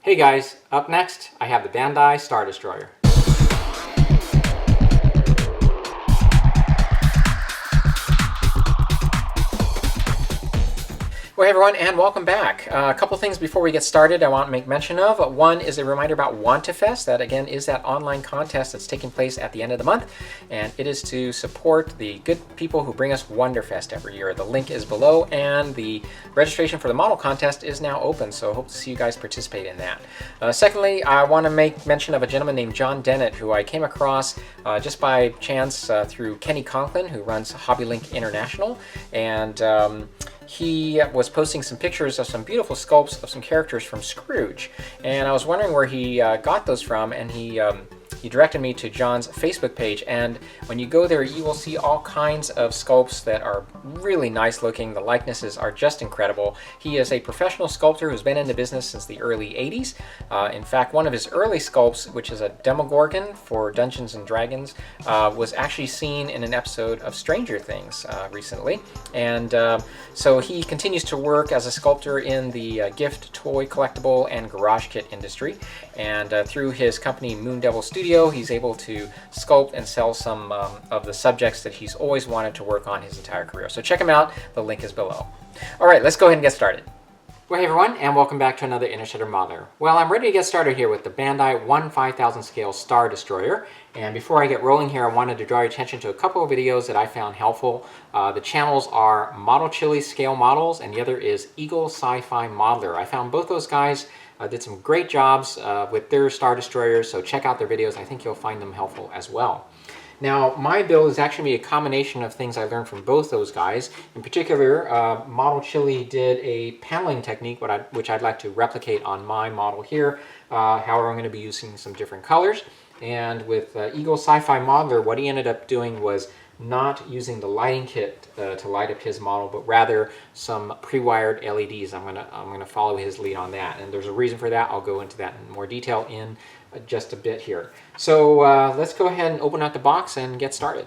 Hey guys, up next I have the Bandai Star Destroyer. Well, hey everyone, and welcome back. A couple things before we get started I want to make mention of. One is a reminder about WantaFest. That again is that online contest that's taking place at the end of the month, and it is to support the good people who bring us Wonderfest every year. The link is below, and the registration for the model contest is now open, so I hope to see you guys participate in that. Secondly, I want to make mention of a gentleman named John Dennett, who I came across just by chance through Kenny Conklin, who runs HobbyLink International, and he was posting some pictures of some beautiful sculpts of some characters from Scrooge, and I was wondering where he got those from, and he directed me to John's Facebook page, and when you go there you will see all kinds of sculpts that are really nice looking. The likenesses are just incredible. He is a professional sculptor who's been in the business since the early 80s. In fact, one of his early sculpts, which is a Demogorgon for Dungeons and Dragons, was actually seen in an episode of Stranger Things recently, and so he continues to work as a sculptor in the gift, toy, collectible, and garage kit industry, and through his company Moon Devil Studio, he's able to sculpt and sell some of the subjects that he's always wanted to work on his entire career. So check him out, the link is below. Alright, let's go ahead and get started. Well, hey everyone, and welcome back to another Interstellar Modeler. Well, I'm ready to get started here with the Bandai 1/5000 scale Star Destroyer. And before I get rolling here, I wanted to draw your attention to a couple of videos that I found helpful. The channels are Model Chili Scale Models, and the other is Eagle Sci-Fi Modeler. I found both those guys did some great jobs with their Star Destroyers, so check out their videos. I think you'll find them helpful as well. Now, my build is actually a combination of things I learned from both those guys. In particular, Model Chili did a paneling technique which I'd like to replicate on my model here. However, I'm going to be using some different colors. And with Eagle Sci-Fi Modeler, what he ended up doing was not using the lighting kit to light up his model, but rather some pre-wired LEDs. I'm gonna follow his lead on that, and there's a reason for that. I'll go into that in more detail in just a bit here. So let's go ahead and open up the box and get started.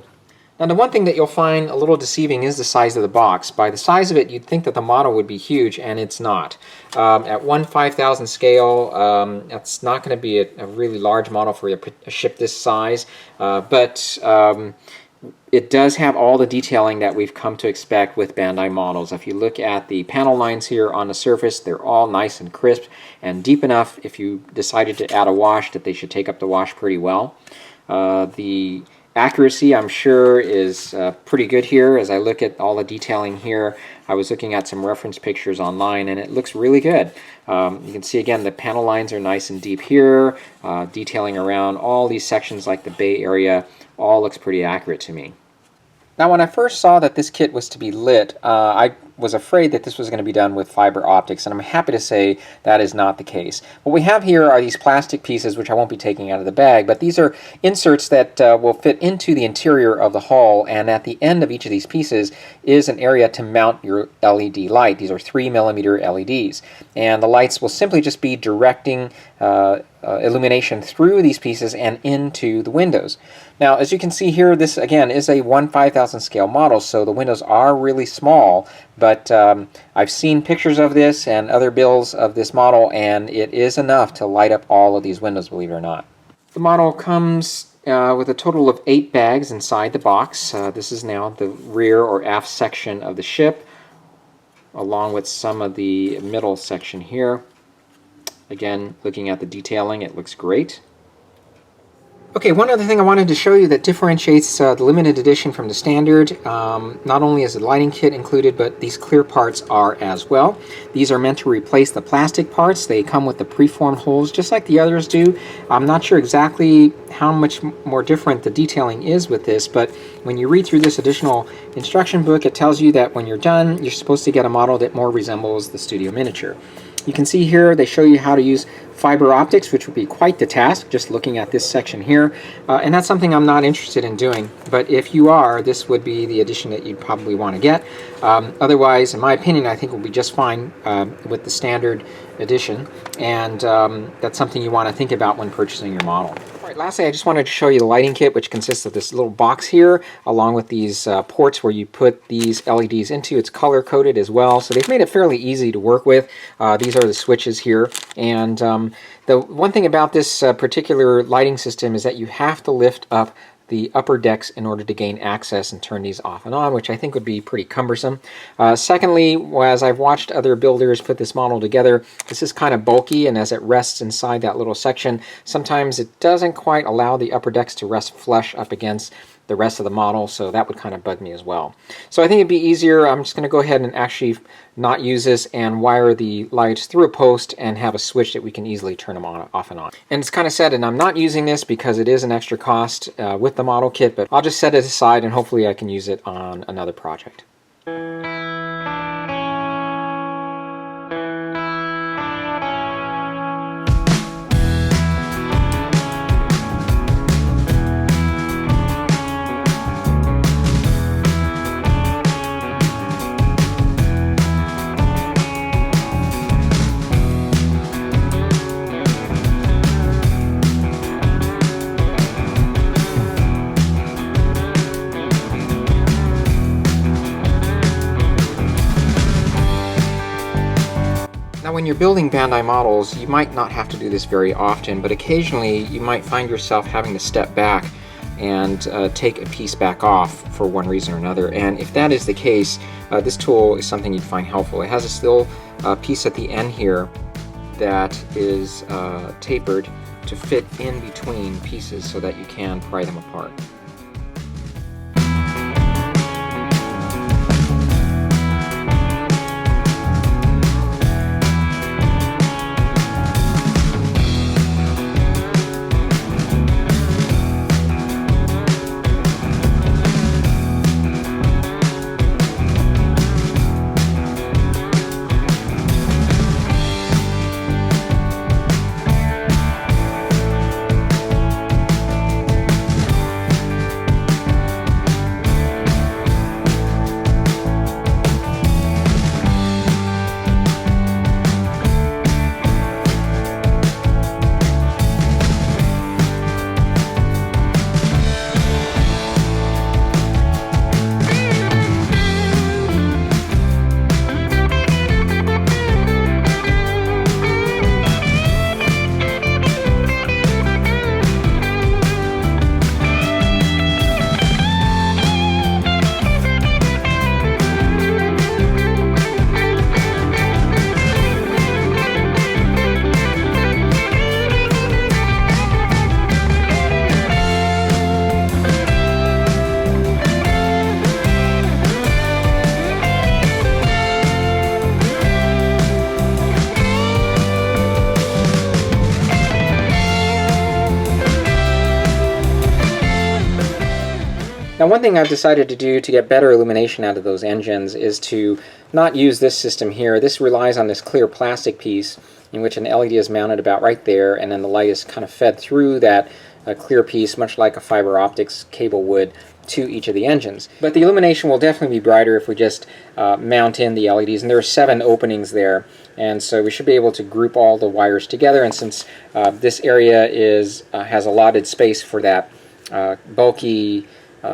Now, the one thing that you'll find a little deceiving is the size of the box. By the size of it, you'd think that the model would be huge, and it's not. At 1/5000 scale, that's not going to be a really large model for a ship this size, but it does have all the detailing that we've come to expect with Bandai models. If you look at the panel lines here on the surface, they're all nice and crisp and deep enough if you decided to add a wash that they should take up the wash pretty well. The accuracy, I'm sure, is pretty good here. As I look at all the detailing here, I was looking at some reference pictures online, and it looks really good. You can see again the panel lines are nice and deep here. Detailing around all these sections like the bay area all looks pretty accurate to me. Now, when I first saw that this kit was to be lit, I was afraid that this was going to be done with fiber optics, and I'm happy to say that is not the case. What we have here are these plastic pieces, which I won't be taking out of the bag, but these are inserts that will fit into the interior of the hull, and at the end of each of these pieces is an area to mount your LED light. These are 3mm LEDs, and the lights will simply just be directing illumination through these pieces and into the windows. Now, as you can see here, this again is a 1/5000 scale model, so the windows are really small, but I've seen pictures of this and other builds of this model, and it is enough to light up all of these windows, believe it or not. The model comes with a total of 8 bags inside the box. This is now the rear or aft section of the ship, along with some of the middle section here. Again, looking at the detailing, it looks great. Okay, one other thing I wanted to show you that differentiates the limited edition from the standard. Not only is the lighting kit included, but these clear parts are as well. These are meant to replace the plastic parts. They come with the preformed holes just like the others do. I'm not sure exactly how much more different the detailing is with this, but when you read through this additional instruction book, it tells you that when you're done, you're supposed to get a model that more resembles the studio miniature. You can see here they show you how to use fiber optics, which would be quite the task, just looking at this section here. And that's something I'm not interested in doing. But if you are, this would be the edition that you'd probably want to get. Otherwise, in my opinion, I think we'll be just fine with the standard edition. And that's something you want to think about when purchasing your model. All right, lastly, I just wanted to show you the lighting kit, which consists of this little box here, along with these ports where you put these LEDs into. It's color-coded as well, so they've made it fairly easy to work with. These are the switches here, and the one thing about this particular lighting system is that you have to lift up the upper decks in order to gain access and turn these off and on, which I think would be pretty cumbersome. Secondly, as I've watched other builders put this model together, this is kind of bulky, and as it rests inside that little section, sometimes it doesn't quite allow the upper decks to rest flush up against the rest of the model, so that would kind of bug me as well. So I think it'd be easier. I'm just going to go ahead and actually not use this and wire the lights through a post and have a switch that we can easily turn them on, off and on. And it's kind of sad, and I'm not using this because it is an extra cost with the model kit, but I'll just set it aside and hopefully I can use it on another project. Now, when you're building Bandai models, you might not have to do this very often, but occasionally you might find yourself having to step back and take a piece back off for one reason or another. And if that is the case, this tool is something you'd find helpful. It has a little piece at the end here that is tapered to fit in between pieces so that you can pry them apart. Now, one thing I've decided to do to get better illumination out of those engines is to not use this system here. This relies on this clear plastic piece in which an LED is mounted about right there, and then the light is kind of fed through that clear piece, much like a fiber optics cable would, to each of the engines. But the illumination will definitely be brighter if we just mount in the LEDs, and there are 7 openings there, and so we should be able to group all the wires together. And since this area has allotted space for that bulky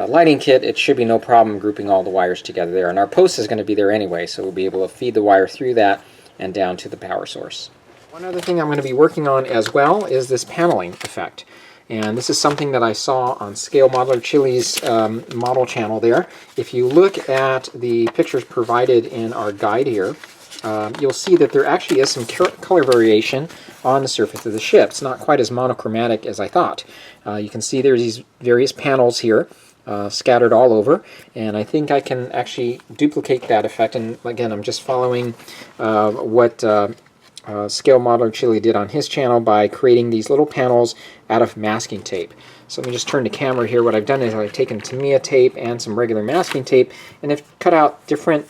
lighting kit, it should be no problem grouping all the wires together there. And our post is going to be there anyway, so we'll be able to feed the wire through that and down to the power source. One other thing I'm going to be working on as well is this paneling effect. And this is something that I saw on Scale Modeler Chili's model channel there. If you look at the pictures provided in our guide here, you'll see that there actually is some color variation on the surface of the ship. It's not quite as monochromatic as I thought. You can see there's these various panels here scattered all over, and I think I can actually duplicate that effect. And again, I'm just following what Scale Modeler Chili did on his channel by creating these little panels out of masking tape. So let me just turn the camera here. What I've done is I've taken Tamiya tape and some regular masking tape, and I've cut out different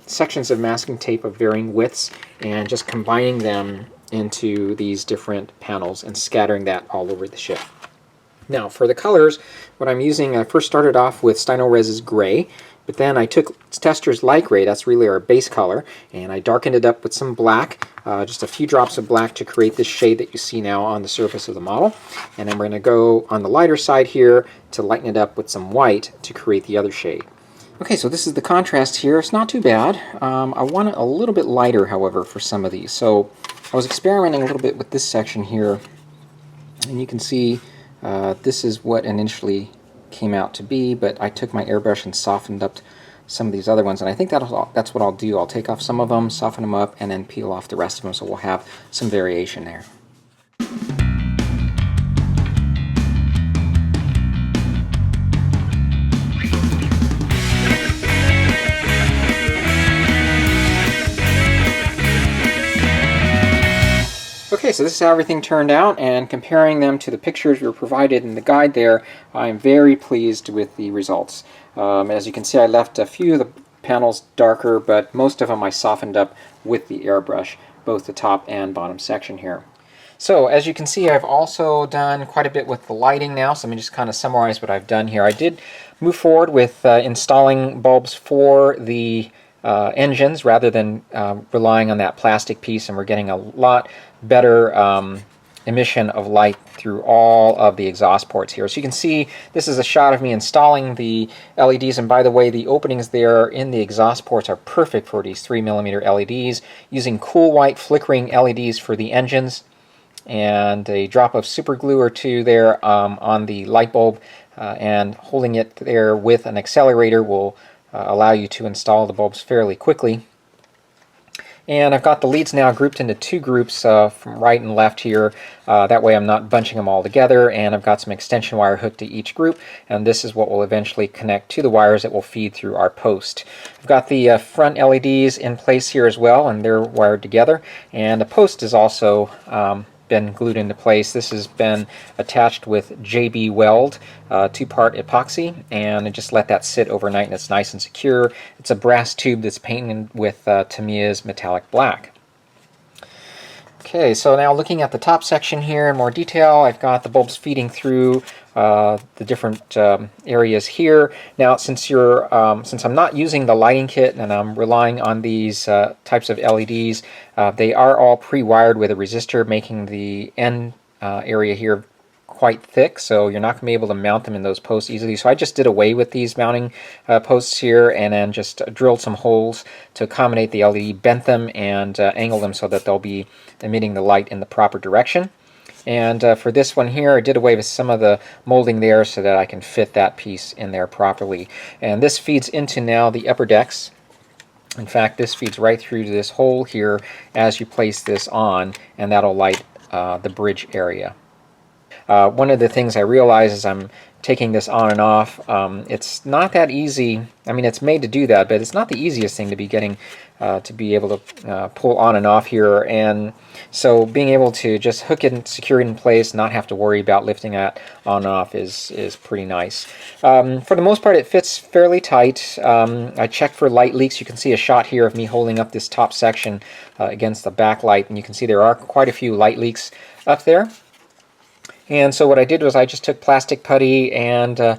sections of masking tape of varying widths and just combining them into these different panels and scattering that all over the ship. Now, for the colors, what I'm using, I first started off with Stino Res's gray, But then I took Tester's Light Gray, that's really our base color, and I darkened it up with some black, just a few drops of black to create this shade that you see now on the surface of the model. And then we're going to go on the lighter side here to lighten it up with some white to create the other shade. Okay, so this is the contrast here. It's not too bad. I want it a little bit lighter, however, for some of these. So I was experimenting a little bit with this section here, and you can see this is what initially came out to be, but I took my airbrush and softened up some of these other ones, and I think that's what I'll do. I'll take off some of them, soften them up, and then peel off the rest of them, so we'll have some variation there. Okay, so this is how everything turned out, and comparing them to the pictures we were provided in the guide there, I'm very pleased with the results. As you can see, I left a few of the panels darker, but most of them I softened up with the airbrush, both the top and bottom section here. So as you can see, I've also done quite a bit with the lighting now, so let me just kind of summarize what I've done here. I did move forward with installing bulbs for the engines rather than relying on that plastic piece, and we're getting a lot better emission of light through all of the exhaust ports here. So you can see this is a shot of me installing the LEDs, and by the way, the openings there in the exhaust ports are perfect for these 3mm LEDs, using cool white flickering LEDs for the engines, and a drop of super glue or two there on the light bulb, and holding it there with an accelerator will allow you to install the bulbs fairly quickly. And I've got the leads now grouped into two groups from right and left here. That way I'm not bunching them all together, and I've got some extension wire hooked to each group, and this is what will eventually connect to the wires that will feed through our post. I've got the front LEDs in place here as well, and they're wired together, and the post is also been glued into place. This has been attached with JB Weld 2-part epoxy, and I just let that sit overnight, and it's nice and secure. It's a brass tube that's painted with Tamiya's metallic black. Okay, so now looking at the top section here in more detail, I've got the bulbs feeding through the different areas here. Now, since I'm not using the lighting kit and I'm relying on these types of LEDs, they are all pre-wired with a resistor, making the end area here quite thick, so you're not going to be able to mount them in those posts easily. So I just did away with these mounting posts here, and then just drilled some holes to accommodate the LED, bent them and angled them so that they'll be emitting the light in the proper direction. And for this one here, I did away with some of the molding there so that I can fit that piece in there properly. And this feeds into now the upper decks. In fact, this feeds right through to this hole here as you place this on, and that'll light the bridge area. One of the things I realize as I'm taking this on and off, it's not that easy. I mean, it's made to do that, but it's not the easiest thing to be getting to be able to pull on and off here. And so being able to just hook it and secure it in place, not have to worry about lifting that on and off is pretty nice. For the most part, it fits fairly tight. I checked for light leaks. You can see a shot here of me holding up this top section against the backlight, and you can see there are quite a few light leaks up there. And so what I did was I just took plastic putty and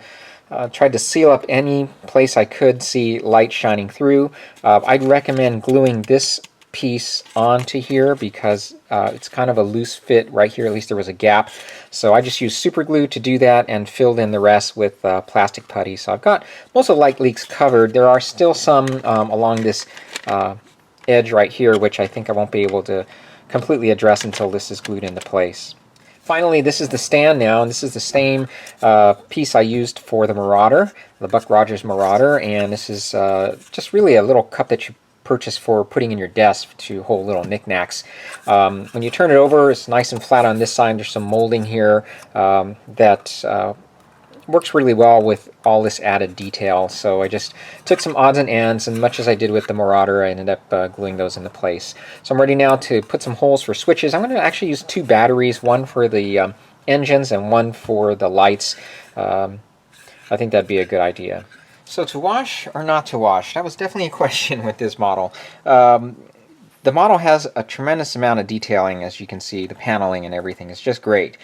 tried to seal up any place I could see light shining through. I'd recommend gluing this piece onto here because it's kind of a loose fit right here. At least there was a gap. So I just used super glue to do that and filled in the rest with plastic putty. So I've got most of the light leaks covered. There are still some along this edge right here, which I think I won't be able to completely address until this is glued into place. Finally, this is the stand now, and this is the same piece I used for the Marauder, the Buck Rogers Marauder, and this is just really a little cup that you purchase for putting in your desk to hold little knickknacks. When you turn it over, it's nice and flat on this side. There's some molding here that works really well with all this added detail. So I just took some odds and ends, and much as I did with the Marauder, I ended up gluing those into place. So I'm ready now to put some holes for switches. I'm going to actually use two batteries, one for the engines and one for the lights. I think that'd be a good idea. So to wash or not to wash? That was definitely a question with this model. The model has a tremendous amount of detailing, as you can see. The paneling and everything is just great.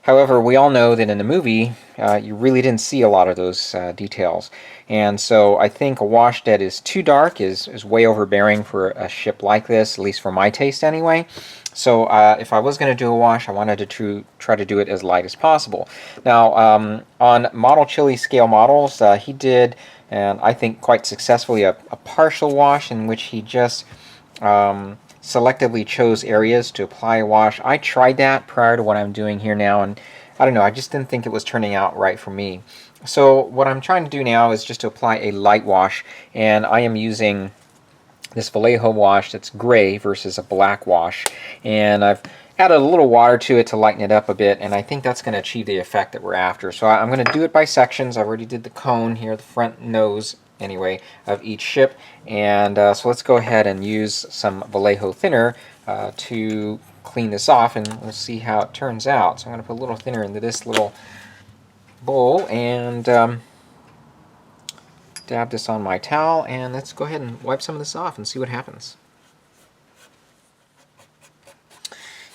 However, we all know that in the movie, you really didn't see a lot of those details. And so I think a wash that is too dark is way overbearing for a ship like this, at least for my taste anyway. So if I was going to do a wash, I wanted to try to do it as light as possible. Now, on Model Chili scale models, he did, and I think quite successfully, a partial wash in which he just selectively chose areas to apply a wash. I tried that prior to what I'm doing here now, and I don't know, I just didn't think it was turning out right for me. So what I'm trying to do now is just to apply a light wash, and I am using this Vallejo wash that's gray versus a black wash, and I've added a little water to it to lighten it up a bit, and I think that's going to achieve the effect that we're after. So I'm going to do it by sections. I already did the cone here, the front nose anyway, of each ship, and so let's go ahead and use some Vallejo thinner to clean this off, and we'll see how it turns out. So I'm going to put a little thinner into this little bowl and dab this on my towel, and let's go ahead and wipe some of this off and see what happens.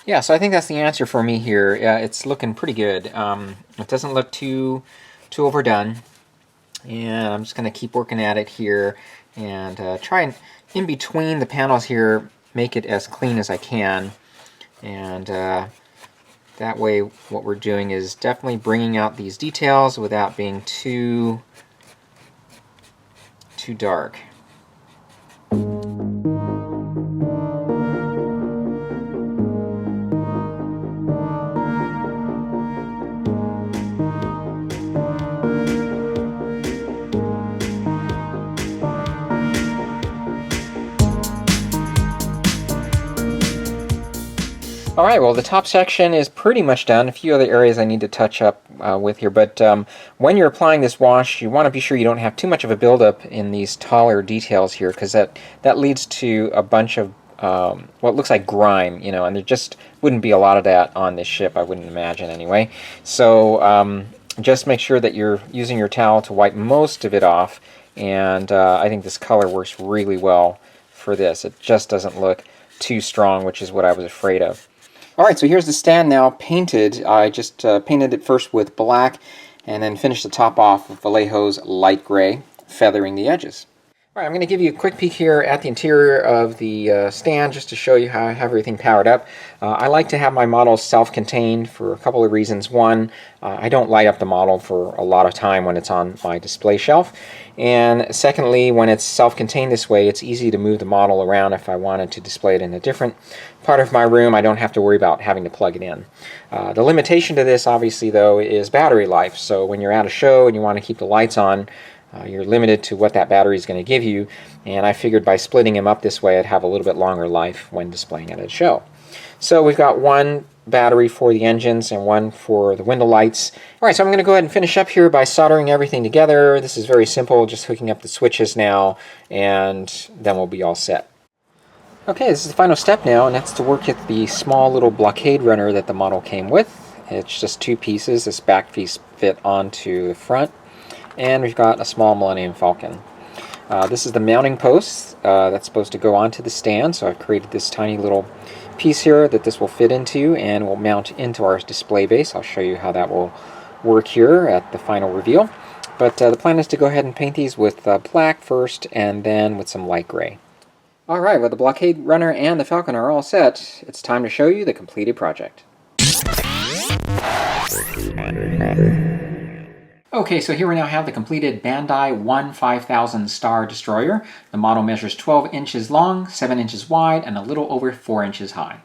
Yeah, so I think that's the answer for me here. It's looking pretty good. It doesn't look too overdone. And I'm just going to keep working at it here and try and, in between the panels here, make it as clean as I can. And that way what we're doing is definitely bringing out these details without being too dark. Alright, well the top section is pretty much done. A few other areas I need to touch up with here, but when you're applying this wash, you want to be sure you don't have too much of a buildup in these taller details here, because that leads to a bunch of what looks like grime, you know, and there just wouldn't be a lot of that on this ship, I wouldn't imagine anyway. So just make sure that you're using your towel to wipe most of it off, and I think this color works really well for this. It just doesn't look too strong, which is what I was afraid of. Alright, so here's the stand now painted. I just painted it first with black and then finished the top off with Vallejo's light gray, feathering the edges. Alright, I'm going to give you a quick peek here at the interior of the stand just to show you how I have everything powered up. I like to have my models self-contained for a couple of reasons. One, I don't light up the model for a lot of time when it's on my display shelf. And secondly, when it's self-contained this way, it's easy to move the model around if I wanted to display it in a different part of my room. I don't have to worry about having to plug it in. The limitation to this, obviously, though, is battery life. So when you're at a show and you want to keep the lights on, you're limited to what that battery is going to give you, and I figured by splitting them up this way I'd have a little bit longer life when displaying at a show. So we've got one battery for the engines and one for the window lights. Alright, so I'm going to go ahead and finish up here by soldering everything together. This is very simple, just hooking up the switches now, and then we'll be all set. Okay, this is the final step now, and that's to work at the small little blockade runner that the model came with. It's just two pieces. This back piece fit onto the front. And we've got a small Millennium Falcon. This is the mounting post that's supposed to go onto the stand, so I've created this tiny little piece here that this will fit into and will mount into our display base. I'll show you how that will work here at the final reveal. But the plan is to go ahead and paint these with black first and then with some light gray. Alright, well the blockade runner and the Falcon are all set. It's time to show you the completed project. Okay, so here we now have the completed Bandai 5000 Star Destroyer. The model measures 12 inches long, 7 inches wide, and a little over 4 inches high.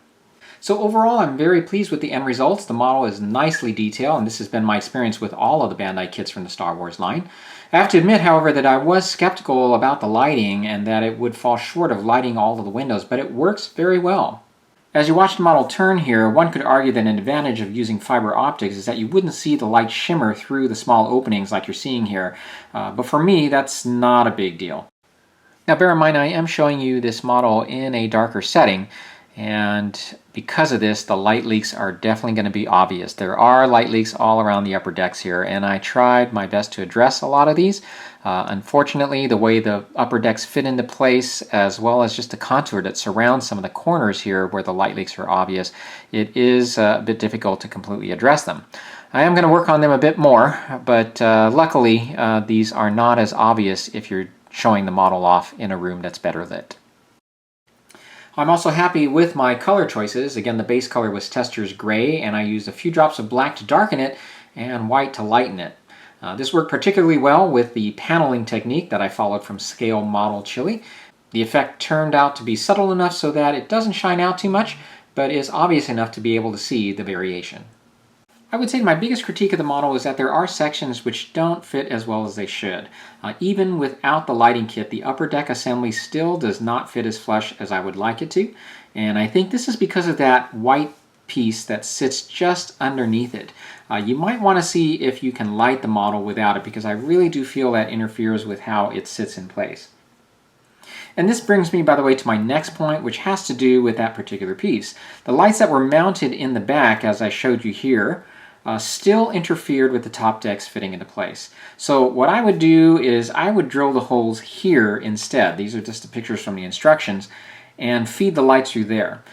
So overall, I'm very pleased with the end results. The model is nicely detailed, and this has been my experience with all of the Bandai kits from the Star Wars line. I have to admit, however, that I was skeptical about the lighting and that it would fall short of lighting all of the windows, but it works very well. As you watch the model turn here, one could argue that an advantage of using fiber optics is that you wouldn't see the light shimmer through the small openings like you're seeing here, but for me that's not a big deal. Now bear in mind I am showing you this model in a darker setting, And because of this, the light leaks are definitely going to be obvious. There are light leaks all around the upper decks here, and I tried my best to address a lot of these. Unfortunately, the way the upper decks fit into place, as well as just the contour that surrounds some of the corners here where the light leaks are obvious, it is a bit difficult to completely address them. I am going to work on them a bit more, but luckily these are not as obvious if you're showing the model off in a room that's better lit. I'm also happy with my color choices. Again, the base color was Tester's Gray, and I used a few drops of black to darken it and white to lighten it. This worked particularly well with the paneling technique that I followed from Scale Model Chili. The effect turned out to be subtle enough so that it doesn't shine out too much, but is obvious enough to be able to see the variation. I would say my biggest critique of the model is that there are sections which don't fit as well as they should. Even without the lighting kit, the upper deck assembly still does not fit as flush as I would like it to, and I think this is because of that white piece that sits just underneath it. You might want to see if you can light the model without it, because I really do feel that interferes with how it sits in place. And this brings me, by the way, to my next point, which has to do with that particular piece. The lights that were mounted in the back, as I showed you here, still interfered with the top decks fitting into place. So what I would do is I would drill the holes here instead. These are just the pictures from the instructions, and feed the lights through there.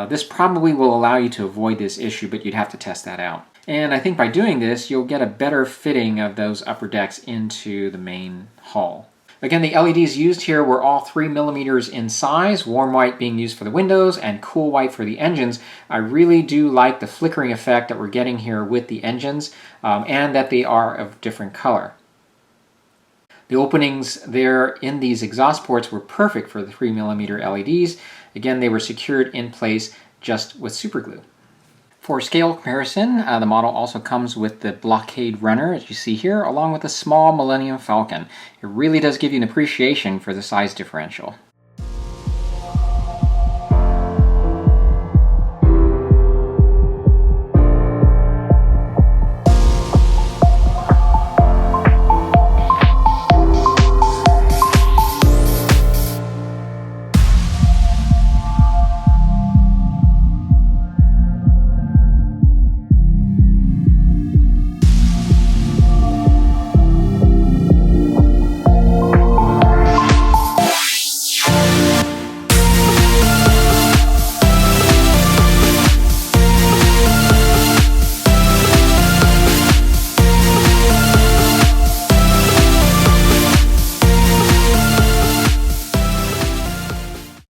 This probably will allow you to avoid this issue, but you'd have to test that out. And I think by doing this, you'll get a better fitting of those upper decks into the main hull. Again, the LEDs used here were all 3mm in size, warm white being used for the windows and cool white for the engines. I really do like the flickering effect that we're getting here with the engines, and that they are of different color. The openings there in these exhaust ports were perfect for the 3mm LEDs. Again, they were secured in place just with super glue. For scale comparison, the model also comes with the Blockade Runner, as you see here, along with a small Millennium Falcon. It really does give you an appreciation for the size differential.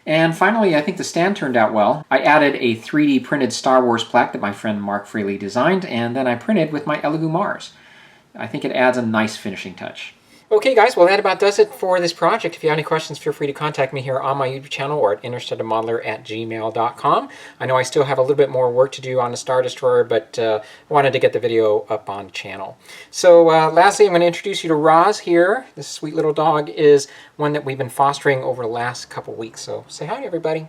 And finally, I think the stand turned out well. I added a 3D printed Star Wars plaque that my friend Mark Fraley designed, and then I printed with my Elegoo Mars. I think it adds a nice finishing touch. Okay guys, well that about does it for this project. If you have any questions, feel free to contact me here on my YouTube channel or at interstellarmodeler@gmail.com. I know I still have a little bit more work to do on the Star Destroyer, but I wanted to get the video up on the channel. So lastly, I'm going to introduce you to Roz here. This sweet little dog is one that we've been fostering over the last couple weeks. So say hi to everybody.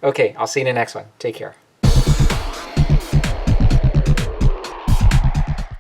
Okay, I'll see you in the next one. Take care.